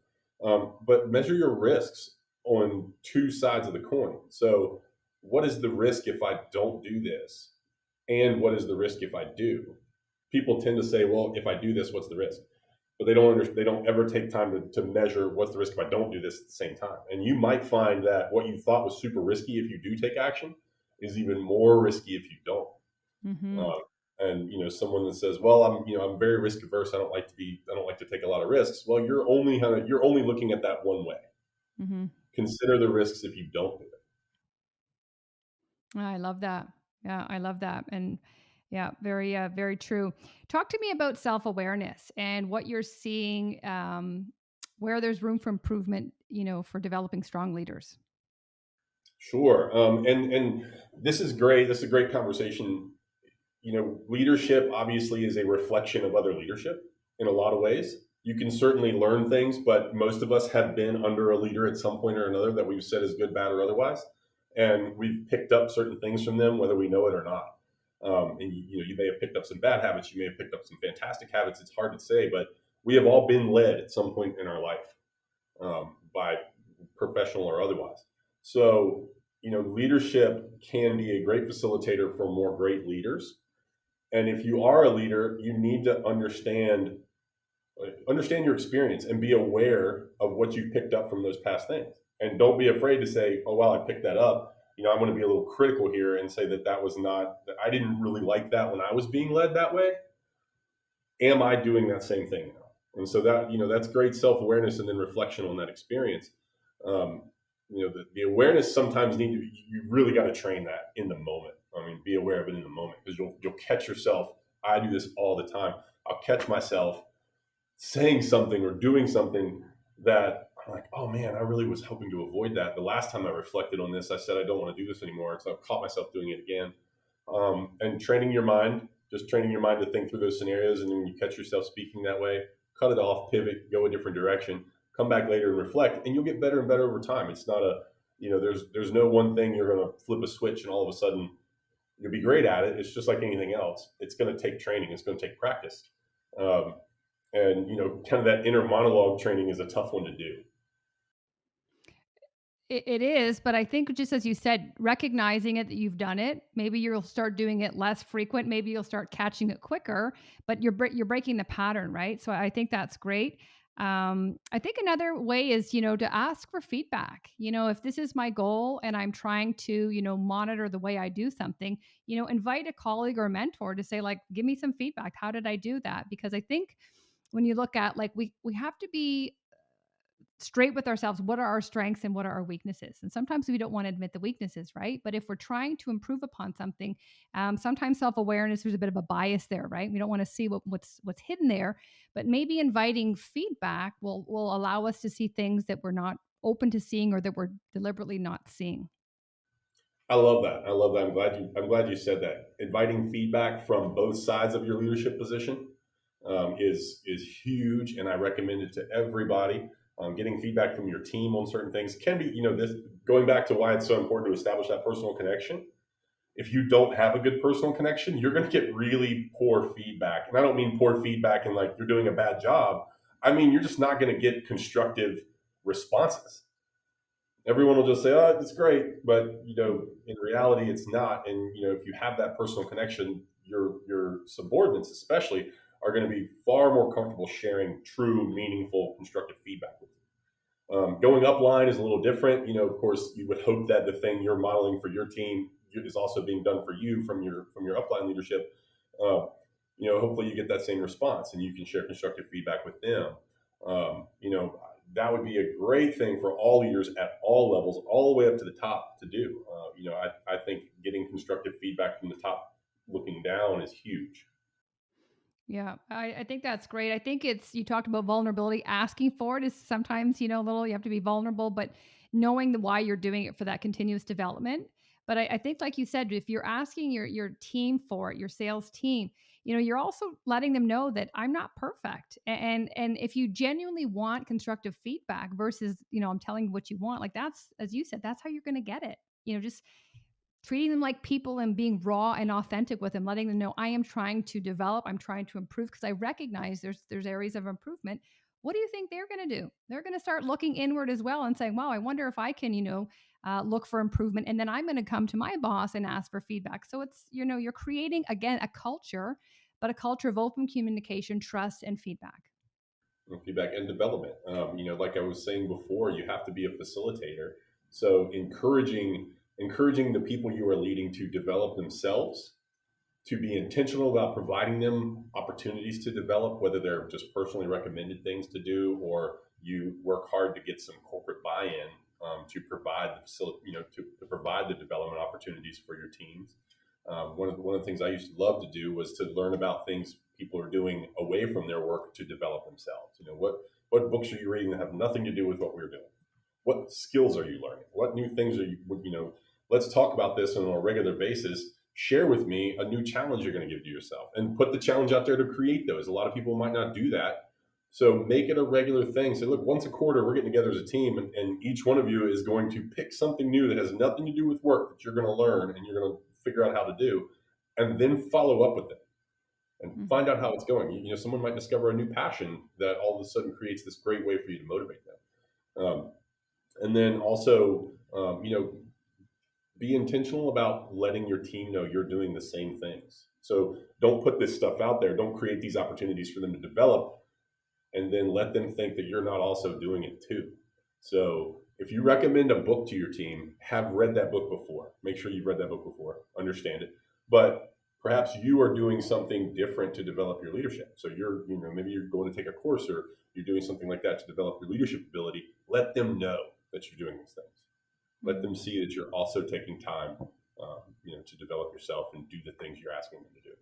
But measure your risks on two sides of the coin. So, what is the risk if I don't do this, and what is the risk if I do? People tend to say, "Well, if I do this, what's the risk?" But they don't ever take time to measure what's the risk if I don't do this at the same time. And you might find that what you thought was super risky if you do take action is even more risky if you don't. Hmm. Uh, And someone that says, well, I'm very risk averse, I don't like to take a lot of risks. Well, you're only looking at that one way. Hmm. Consider the risks if you don't do it. I love that. Yeah, I love that. And yeah, very true. Talk to me about self awareness and what you're seeing, where there's room for improvement, for developing strong leaders. Sure. And this is great. This is a great conversation. Leadership obviously is a reflection of other leadership in a lot of ways. You can certainly learn things, but most of us have been under a leader at some point or another that we've said is good, bad, or otherwise, and we've picked up certain things from them, whether we know it or not. And you may have picked up some bad habits, you may have picked up some fantastic habits. It's hard to say, but we have all been led at some point in our life, by professional or otherwise. So, leadership can be a great facilitator for more great leaders. And if you are a leader, you need to understand your experience and be aware of what you've picked up from those past things. And don't be afraid to say, "Oh, wow, I picked that up." I want to be a little critical here and say that was not that I didn't really like that when I was being led that way. Am I doing that same thing now? And so that's great self awareness and then reflection on that experience. Um, the awareness sometimes you really got to train that in the moment. I mean, be aware of it in the moment because you'll catch yourself. I do this all the time. I'll catch myself saying something or doing something that I'm like, oh man, I really was hoping to avoid that. The last time I reflected on this, I said I don't want to do this anymore. So I've caught myself doing it again. And training your mind to think through those scenarios. And then when you catch yourself speaking that way, cut it off, pivot, go a different direction, come back later and reflect, and you'll get better and better over time. It's not there's no one thing you're going to flip a switch and all of a sudden you'll be great at it. It's just like anything else. It's going to take training. It's going to take practice. Um, and kind of that inner monologue training is a tough one to do. It is, but I think just as you said, recognizing it that you've done it, maybe you'll start doing it less frequent. Maybe you'll start catching it quicker, but you're breaking the pattern, right? So I think that's great. I think another way is to ask for feedback. If this is my goal and I'm trying to monitor the way I do something, invite a colleague or a mentor to say like, give me some feedback. How did I do that? Because I think when you look at like we have to be straight with ourselves. What are our strengths and what are our weaknesses? And sometimes we don't want to admit the weaknesses, right? But if we're trying to improve upon something, sometimes self-awareness, there's a bit of a bias there, right? We don't want to see what's hidden there, but maybe inviting feedback will allow us to see things that we're not open to seeing or that we're deliberately not seeing. I love that. I love that. I'm glad you said that. Inviting feedback from both sides of your leadership position is huge, and I recommend it to everybody. Getting feedback from your team on certain things can be, this going back to why it's so important to establish that personal connection. If you don't have a good personal connection, you're going to get really poor feedback. And I don't mean poor feedback and like you're doing a bad job. I mean, you're just not going to get constructive responses. Everyone will just say, "Oh, it's great," but in reality, it's not. And if you have that personal connection, your subordinates, especially, are going to be far more comfortable sharing true, meaningful, constructive feedback with you. Going upline is a little different. Of course, you would hope that the thing you're modeling for your team is also being done for you from your upline leadership. Uh, hopefully you get that same response and you can share constructive feedback with them. That would be a great thing for all leaders at all levels, all the way up to the top to do. I think getting constructive feedback from the top looking down is huge. Yeah, I think that's great. I think you talked about vulnerability. Asking for it is sometimes, a little, you have to be vulnerable, but knowing why you're doing it for that continuous development. But I think, like you said, if you're asking your team for it, your sales team, you're also letting them know that I'm not perfect. And if you genuinely want constructive feedback versus, I'm telling you what you want, like that's, as you said, that's how you're going to get it. Just treating them like people and being raw and authentic with them, letting them know I am trying to develop, I'm trying to improve because I recognize there's areas of improvement. What do you think they're going to do? They're going to start looking inward as well and saying, "Wow, I wonder if I can, look for improvement." And then I'm going to come to my boss and ask for feedback. So it's you're creating again a culture, but a culture of open communication, trust, and feedback. Feedback and development. Like I was saying before, you have to be a facilitator. So encouraging the people you are leading to develop themselves to be intentional about providing them opportunities to develop, whether they're just personally recommended things to do or you work hard to get some corporate buy-in to provide the facility, to provide the development opportunities for your teams. One of the things I used to love to do was to learn about things people are doing away from their work to develop themselves. What books are you reading that have nothing to do with what we're doing? What skills are you learning? What new things are you. Let's talk about this on a regular basis. Share with me a new challenge you're going to give to yourself and put the challenge out there to create those. A lot of people might not do that. So make it a regular thing. Say, look, once a quarter, we're getting together as a team, and each one of you is going to pick something new that has nothing to do with work that you're going to learn and you're going to figure out how to do, and then follow up with it and find out how it's going. Someone might discover a new passion that all of a sudden creates this great way for you to motivate them. And then also, be intentional about letting your team know you're doing the same things. So don't put this stuff out there. Don't create these opportunities for them to develop and then let them think that you're not also doing it too. So if you recommend a book to your team, have read that book before. Make sure you've read that book before, understand it. But perhaps you are doing something different to develop your leadership. So maybe you're going to take a course or you're doing something like that to develop your leadership ability. Let them know that you're doing these things. Let them see that you're also taking time, to develop yourself and do the things you're asking them to do.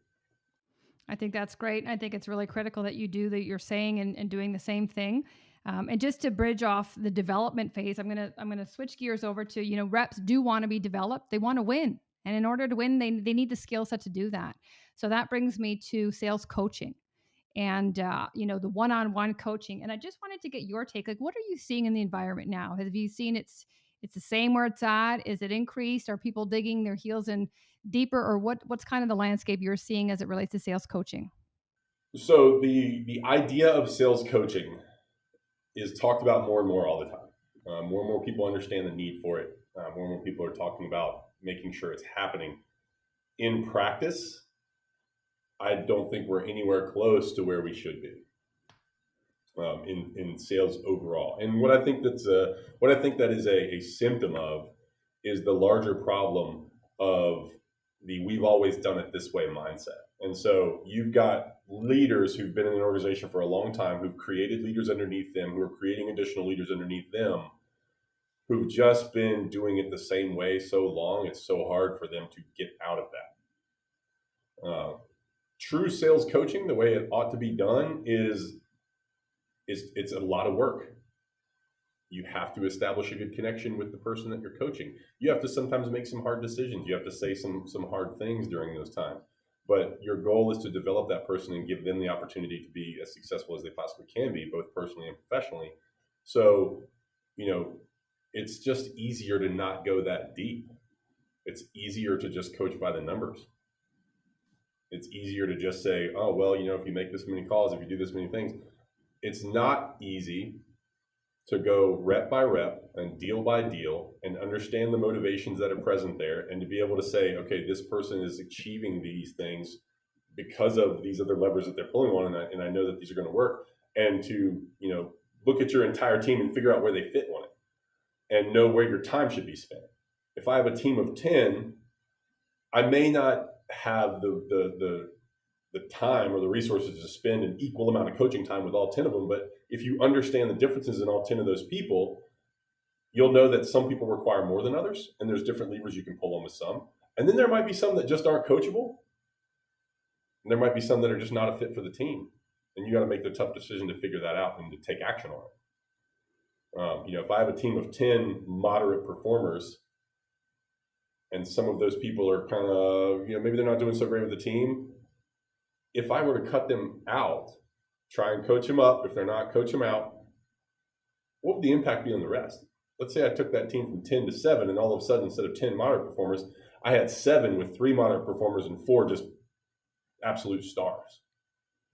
I think that's great. I think it's really critical that you do that. You're saying and doing the same thing. And just to bridge off the development phase, I'm gonna switch gears over to reps do want to be developed. They want to win, and in order to win, they need the skill set to do that. So that brings me to sales coaching and the one-on-one coaching. And I just wanted to get your take. Like, what are you seeing in the environment now? Have you seen it's the same where it's at? Is it increased? Are people digging their heels in deeper, or what's kind of the landscape you're seeing as it relates to sales coaching? So the idea of sales coaching is talked about more and more all the time. More and more people understand the need for it. More and more people are talking about making sure it's happening. In practice, I don't think we're anywhere close to where we should be in sales overall. And what I think that is a symptom of is the larger problem of the "we've always done it this way" mindset. And so you've got leaders who've been in an organization for a long time, who've created leaders underneath them, who are creating additional leaders underneath them, who've just been doing it the same way so long, it's so hard for them to get out of that. True sales coaching, the way it ought to be done, is it's a lot of work. You have to establish a good connection with the person that you're coaching. You have to sometimes make some hard decisions. You have to say some hard things during those times. But your goal is to develop that person and give them the opportunity to be as successful as they possibly can be, both personally and professionally. So, it's just easier to not go that deep. It's easier to just coach by the numbers. It's easier to just say, oh, well, if you make this many calls, if you do this many things. It's not easy to go rep by rep and deal by deal and understand the motivations that are present there, and to be able to say, okay, this person is achieving these things because of these other levers that they're pulling on, and I know that these are going to work, and to look at your entire team and figure out where they fit on it and know where your time should be spent. If I have a team of 10, I may not have the time or the resources to spend an equal amount of coaching time with all 10 of them. But if you understand the differences in all 10 of those people, you'll know that some people require more than others, and there's different levers you can pull on with some. And then there might be some that just aren't coachable. And there might be some that are just not a fit for the team. And you got to make the tough decision to figure that out and to take action on it. If I have a team of 10 moderate performers, and some of those people are kind of, maybe they're not doing so great with the team, if I were to cut them out, try and coach them up, if they're not, coach them out, what would the impact be on the rest? Let's say I took that team from 10 to 7, and all of a sudden, instead of 10 moderate performers, I had 7 with 3 moderate performers and 4 just absolute stars.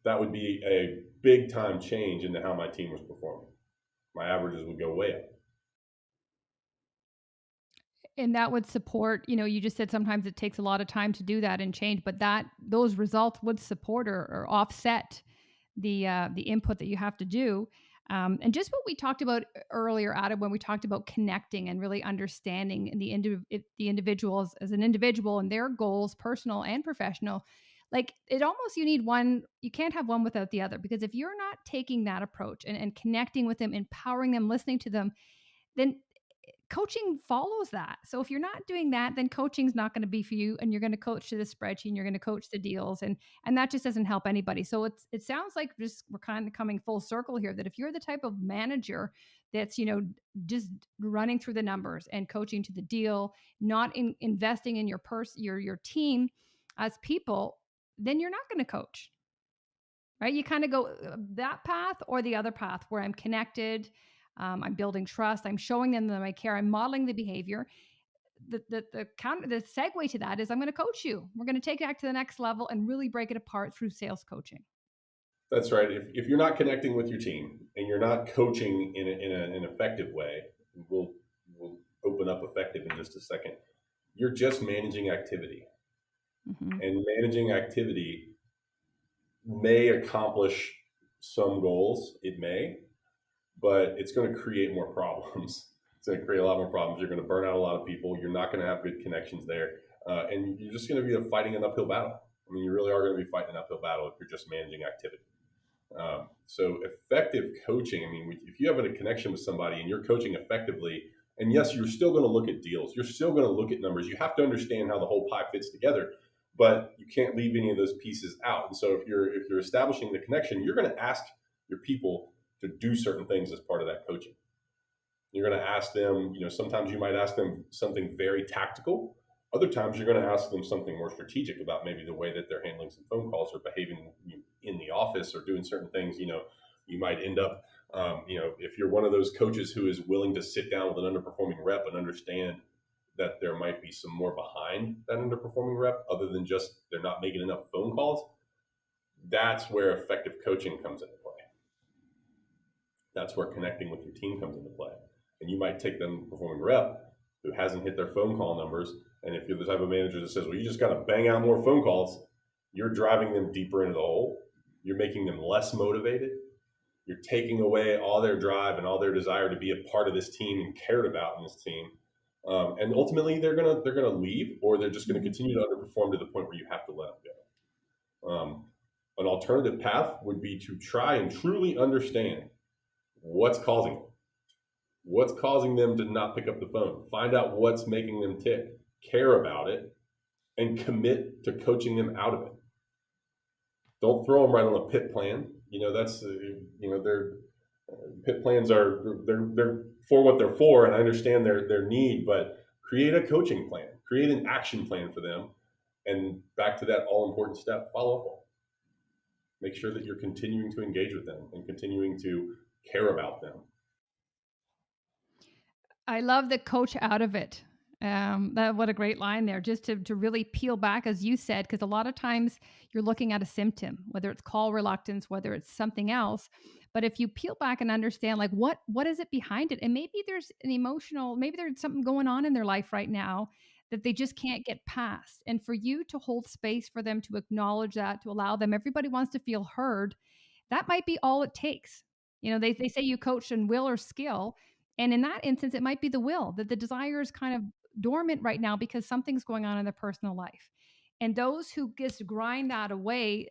That would be a big time change into how my team was performing. My averages would go way up. And that would support, you just said sometimes it takes a lot of time to do that and change, but those results would support or offset the input that you have to do. And just what we talked about earlier, Adam, when we talked about connecting and really understanding the individuals as an individual and their goals, personal and professional. Like it almost you need one, you can't have one without the other because if you're not taking that approach and connecting with them, empowering them, listening to them, then coaching follows that. So if you're not doing that, then coaching's not going to be for you and you're going to coach to the spreadsheet and you're going to coach the deals and that just doesn't help anybody. So it sounds like just we're kind of coming full circle here that if you're the type of manager that's, just running through the numbers and coaching to the deal, not investing in your team as people, then you're not going to coach. Right? You kind of go that path or the other path where I'm connected, I'm building trust, I'm showing them that I care, I'm modeling the behavior. The segue to that is I'm going to coach you. We're going to take it to the next level and really break it apart through sales coaching. That's right. If you're not connecting with your team and you're not coaching an effective way, we'll open up effective in just a second. You're just managing activity, Hmm. and managing activity may accomplish some goals. It may, but it's going to create more problems. It's going to create a lot more problems. You're going to burn out a lot of people. You're not going to have good connections there, and you're just going to be fighting an uphill battle. I mean, you really are going to be fighting an uphill battle if you're just managing activity. So effective coaching. I mean, if you have a connection with somebody and you're coaching effectively, and yes, you're still going to look at deals. You're still going to look at numbers. You have to understand how the whole pie fits together, but you can't leave any of those pieces out. And so if you're establishing the connection, you're going to ask your people to do certain things as part of that coaching. You're going to ask them, sometimes you might ask them something very tactical. Other times you're going to ask them something more strategic about maybe the way that they're handling some phone calls or behaving in the office or doing certain things. You might end up, if you're one of those coaches who is willing to sit down with an underperforming rep and understand that there might be some more behind that underperforming rep other than just they're not making enough phone calls, that's where effective coaching comes into play. That's where connecting with your team comes into play. And you might take them performing rep who hasn't hit their phone call numbers. And if you're the type of manager that says, well, you just got to bang out more phone calls, you're driving them deeper into the hole. You're making them less motivated. You're taking away all their drive and all their desire to be a part of this team and cared about in this team. And ultimately, they're gonna leave, or they're just going to Hmm. continue to underperform to the point where you have to let them go. An alternative path would be to try and truly understand what's causing it. What's causing them to not pick up the phone? Find out what's making them tick, care about it, and commit to coaching them out of it. Don't throw them right on a pit plan. That's their pit plans they're for what they're for, and I understand their need, but create a coaching plan, create an action plan for them, and back to that all important step: follow up on. Make sure that you're continuing to engage with them and continuing to care about them. I love the coach out of it. That what a great line there. Just to really peel back, as you said, because a lot of times you're looking at a symptom, whether it's call reluctance, whether it's something else. But if you peel back and understand, like what is it behind it, and maybe there's an emotional, maybe there's something going on in their life right now that they just can't get past. And for you to hold space for them to acknowledge that, to allow them, everybody wants to feel heard, that might be all it takes. They say you coach in will or skill. And in that instance, it might be the will that the desire is kind of dormant right now because something's going on in their personal life. And those who just grind that away,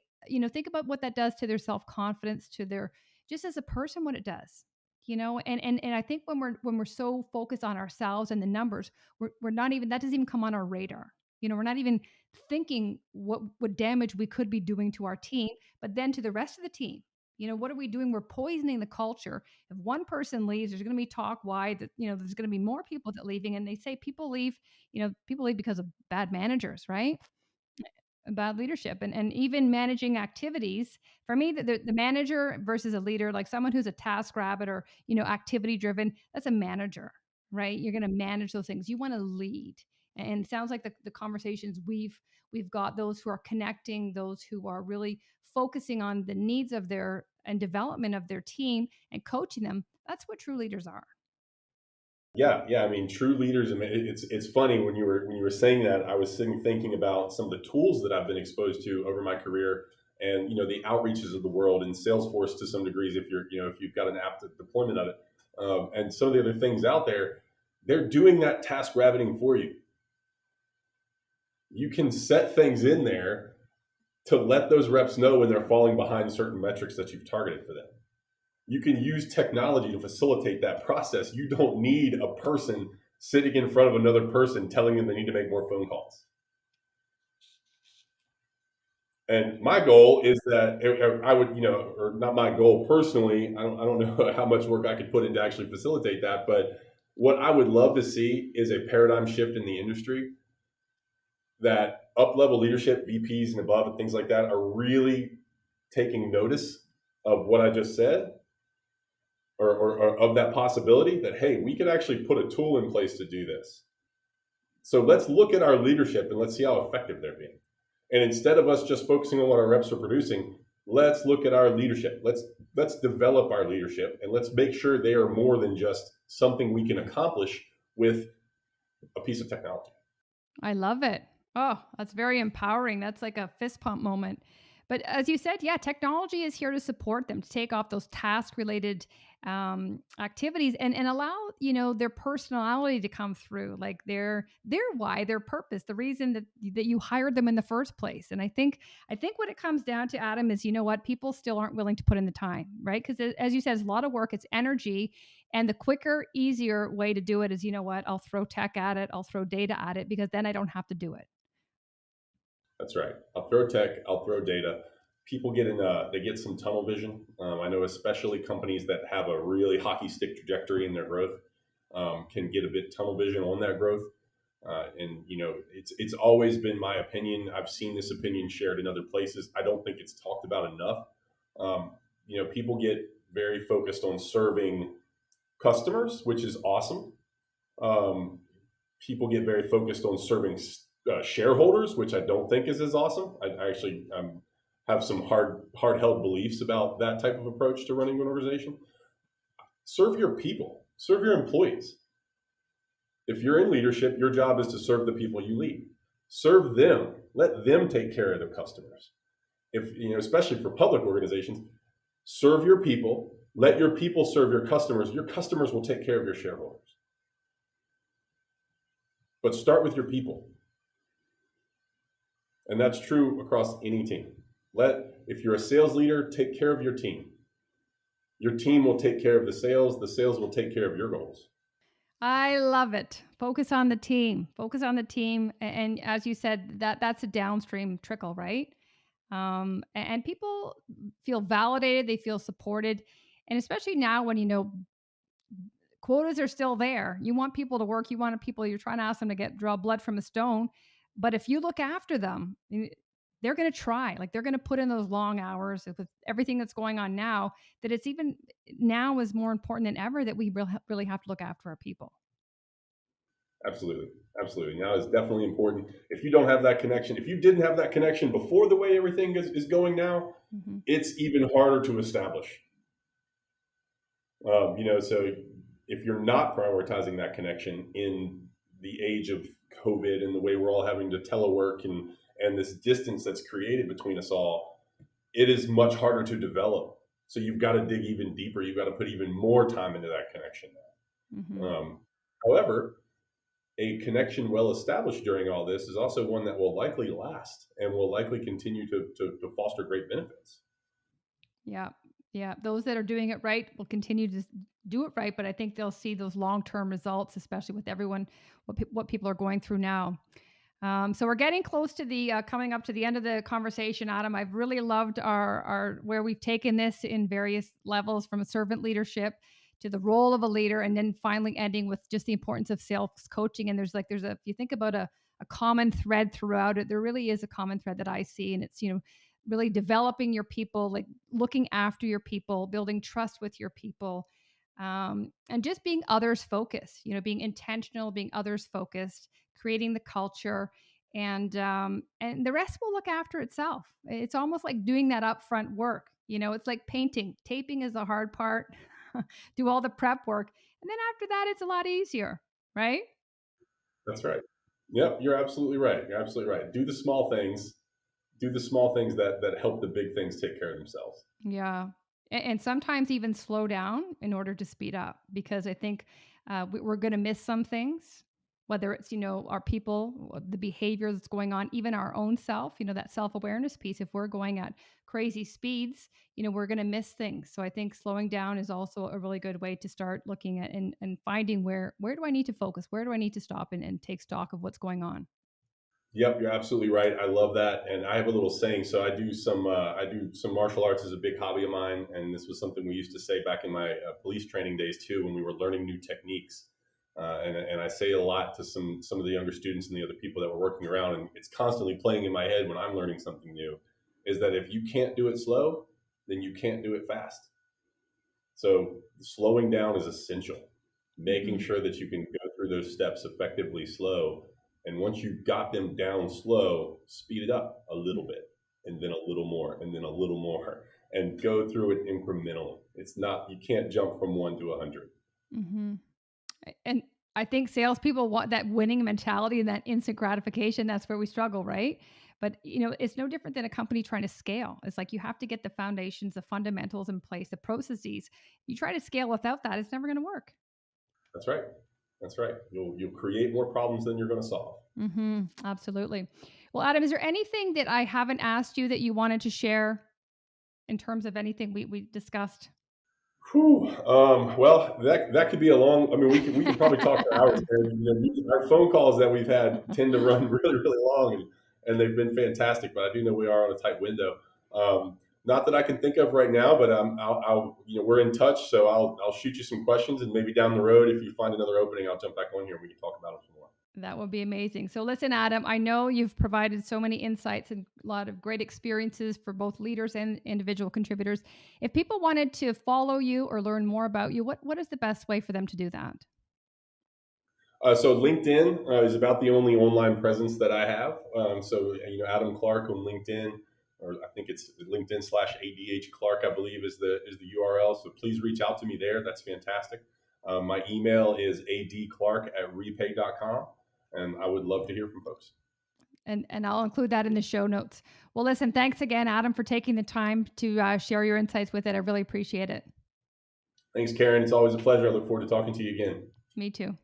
think about what that does to their self confidence, to their just as a person, what it does. And I think when we're so focused on ourselves and the numbers, we're not even that doesn't even come on our radar. We're not even thinking what damage we could be doing to our team, but then to the rest of the team. What are we doing? We're poisoning the culture. If one person leaves, there's going to be talk why that, there's going to be more people that leaving. And they say people leave because of bad managers, right? Bad leadership and even managing activities. For me, the manager versus a leader, like someone who's a task rabbit or, activity driven, that's a manager, right? You're going to manage those things. You want to lead. And it sounds like the conversations we've got those who are connecting, those who are really focusing on the needs of their and development of their team and coaching them. That's what true leaders are. Yeah, yeah. I mean, true leaders. I mean, it's funny when you were saying that. I was sitting thinking about some of the tools that I've been exposed to over my career, and the outreaches of the world, and Salesforce to some degrees, if you've got an app deployment of it, and some of the other things out there, they're doing that task rabbiting for you. You can set things in there to let those reps know when they're falling behind certain metrics that you've targeted for them. You can use technology to facilitate that process. You don't need a person sitting in front of another person telling them they need to make more phone calls. And my goal is that I would, or not my goal personally. I don't know how much work I could put in to actually facilitate that. But what I would love to see is a paradigm shift in the industry, that up level leadership, VPs and above, and things like that, are really taking notice of what I just said, or of that possibility that, hey, we could actually put a tool in place to do this. So let's look at our leadership and let's see how effective they're being. And instead of us just focusing on what our reps are producing, let's look at our leadership. Let's develop our leadership, and let's make sure they are more than just something we can accomplish with a piece of technology. I love it. Oh, that's very empowering. That's like a fist pump moment. But as you said, yeah, technology is here to support them, to take off those task related activities and allow, their personality to come through, like their why, their purpose, the reason that you hired them in the first place. And I think what it comes down to, Adam, is, what people still aren't willing to put in the time, right? Because as you said, it's a lot of work, it's energy. And the quicker, easier way to do it is, I'll throw tech at it, I'll throw data at it, because then I don't have to do it. That's right. I'll throw tech, I'll throw data. People they get some tunnel vision. I know especially companies that have a really hockey stick trajectory in their growth can get a bit tunnel vision on that growth. And it's always been my opinion. I've seen this opinion shared in other places. I don't think it's talked about enough. People get very focused on serving customers, which is awesome. People get very focused on serving shareholders, which I don't think is as awesome. I actually have some hard held beliefs about that type of approach to running an organization. Serve your people, serve your employees. If you're in leadership, your job is to serve the people you lead. Serve them. Let them take care of their customers. Especially for public organizations, serve your people. Let your people serve your customers. Your customers will take care of your shareholders. But start with your people. And that's true across any team. If you're a sales leader, take care of your team. Your team will take care of the sales will take care of your goals. I love it. Focus on the team. Focus on the team. And as you said, that's a downstream trickle, right? And people feel validated, they feel supported. And especially now when, quotas are still there. You want people to work, you're trying to ask them to draw blood from a stone. But if you look after them, they're going to try, like they're going to put in those long hours with everything that's going on now, that it's even now is more important than ever that we really have to look after our people. Absolutely. Absolutely. Now it's definitely important. If you don't have that connection, if you didn't have that connection before the way everything is going now, it's even harder to establish. So if you're not prioritizing that connection in the age of COVID and the way we're all having to telework and this distance that's created between us all, it is much harder to develop. So you've got to dig even deeper. You've got to put even more time into that connection. However, a connection well established during all this is also one that will likely last and will likely continue to foster great benefits. Yeah. Yeah. Those that are doing it right will continue to do it right, but I think they'll see those long-term results, especially with everyone, what people are going through now. So we're getting close to the coming up to the end of the conversation, Adam. I've really loved our where we've taken this in various levels, from a servant leadership to the role of a leader, and then finally ending with just the importance of sales coaching. And if you think about a common thread throughout it, there really is a common thread that I see, and it's really developing your people, like looking after your people, building trust with your people, and just being others focused. Being intentional, being others focused, creating the culture, and the rest will look after itself. It's almost like doing that upfront work. It's like painting. Taping is the hard part. Do all the prep work, and then after that, it's a lot easier, right? That's right. Yep, you're absolutely right. You're absolutely right. Do the small things. do the small things that help the big things take care of themselves. Yeah. And sometimes even slow down in order to speed up because I think we're going to miss some things, whether it's, our people, the behavior that's going on, even our own self, that self awareness piece. If we're going at crazy speeds, we're going to miss things. So I think slowing down is also a really good way to start looking at and finding where do I need to focus? Where do I need to stop and take stock of what's going on? Yep, you're absolutely right. I love that, and I have a little saying. So I do some martial arts as a big hobby of mine, and this was something we used to say back in my police training days too, when we were learning new techniques. And I say a lot to some of the younger students and the other people that were working around, and it's constantly playing in my head when I'm learning something new. Is that if you can't do it slow, then you can't do it fast. So slowing down is essential. Making Hmm. sure that you can go through those steps effectively slow. And once you've got them down slow, speed it up a little bit and then a little more and then a little more and go through it incrementally. It's not, you can't jump from 1 to 100. Hmm. And I think salespeople want that winning mentality and that instant gratification. That's where we struggle, right? But it's no different than a company trying to scale. It's like you have to get the foundations, the fundamentals in place, the processes. You try to scale without that, it's never going to work. That's right. That's right. You'll create more problems than you're going to solve. Absolutely. Well, Adam, is there anything that I haven't asked you that you wanted to share in terms of anything we discussed? Whew. Well, that could be a long. I mean, we could probably talk for hours. There. Our phone calls that we've had tend to run really really long, and they've been fantastic. But I do know we are on a tight window. Not that I can think of right now, but we're in touch, so I'll shoot you some questions, and maybe down the road, if you find another opening, I'll jump back on here and we can talk about it some more. That would be amazing. So, listen, Adam, I know you've provided so many insights and a lot of great experiences for both leaders and individual contributors. If people wanted to follow you or learn more about you, what is the best way for them to do that? So LinkedIn is about the only online presence that I have. Adam Clark on LinkedIn, or I think it's LinkedIn/ADH Clark, I believe is the URL. So please reach out to me there. That's fantastic. My email is adclark@repay.com, and I would love to hear from folks. And I'll include that in the show notes. Well, listen, thanks again, Adam, for taking the time to share your insights with it. I really appreciate it. Thanks, Karen. It's always a pleasure. I look forward to talking to you again. Me too.